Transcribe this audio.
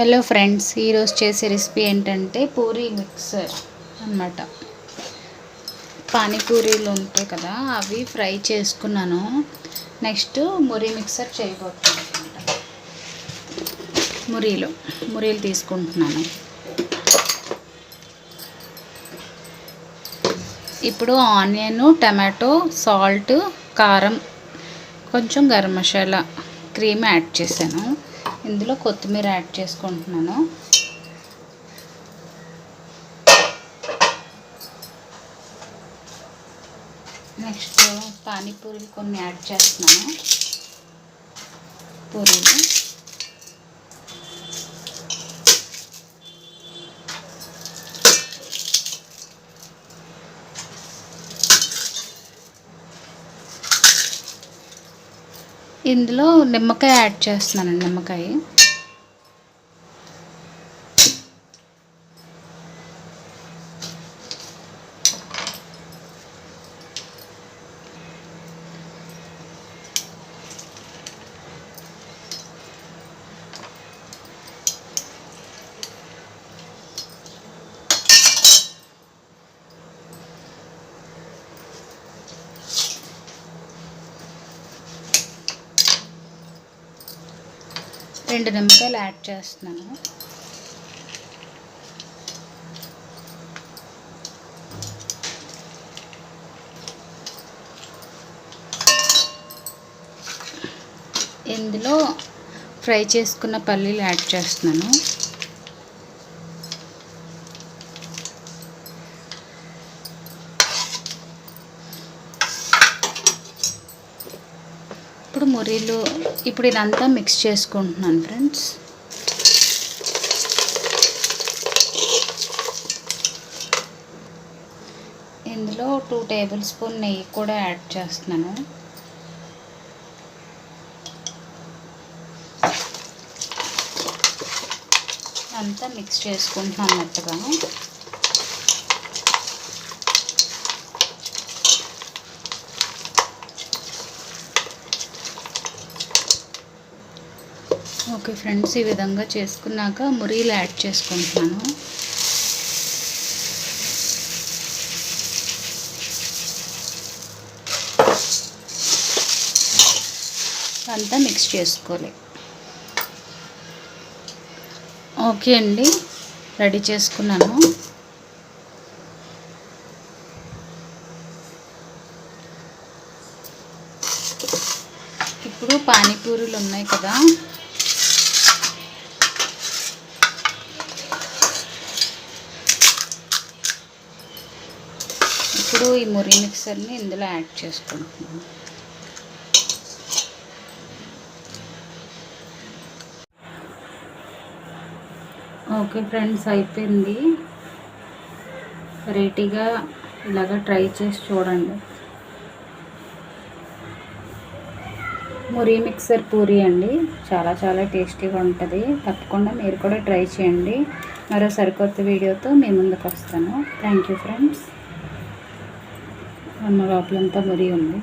Hello friends, ఈరోజు చేసే recipe ఏంటంటే పూరీ మిక్సర్ అన్నమాట. పానీపూరీలు ఉంటాయి కదా, అవి ఫ్రై చేసుకున్నాను. నెక్స్ట్ మురీ మిక్సర్ చేయబోతున్నాను అనమాట. మురీలు తీసుకుంటున్నాను. ఇప్పుడు ఆనియన్, టమాటో, సాల్ట్, కారం, కొంచెం గరం మసాలా, క్రీమ్ యాడ్ చేశాను. ఇందులో కొత్తిమీర యాడ్ చేసుకుంటున్నాను. నెక్స్ట్ పానీపూరీలు కొన్ని యాడ్ చేస్తున్నాను. పూరీలు ఇందులో నిమ్మకాయ యాడ్ చేస్తున్నానండి. నిమ్మకాయ రెండు నిమ్మకాయలు యాడ్ చేస్తున్నాను. ఇందులో ఫ్రై చేసుకున్న పల్లీలు యాడ్ చేస్తున్నాను. ఇప్పుడు ఇదంతా మిక్స్ చేసుకుంటున్నాను ఫ్రెండ్స్. ఇందులో 2 టేబుల్ స్పూన్ నెయ్యి కూడా యాడ్ చేస్తున్నాను. అంతా మిక్స్ చేసుకుంటున్నాను మెత్తగా. ఓకే ఫ్రెండ్స్, ఈ విధంగా చేసుకున్నాక మురీలు యాడ్ చేసుకుంటున్నాను. అంతా మిక్స్ చేసుకోవాలి. ఓకే అండి, రెడీ చేసుకున్నాను. ఇప్పుడు పానీపూరీలు ఉన్నాయి కదా, ఇప్పుడు ఈ మురీ మిక్సర్ని ఇందులో యాడ్ చేసుకుంటున్నాను. ఓకే ఫ్రెండ్స్, అయిపోయింది. వెరైటీగా ఇలాగ ట్రై చేసి చూడండి. మురీ మిక్సర్ పూరీ అండి, చాలా చాలా టేస్టీగా ఉంటుంది. తప్పకుండా మీరు కూడా ట్రై చేయండి. మరో సరికొత్త వీడియోతో మీ ముందుకు వస్తాను. Thank you friends. అన్న లోపలంతా మురీ ఉంది.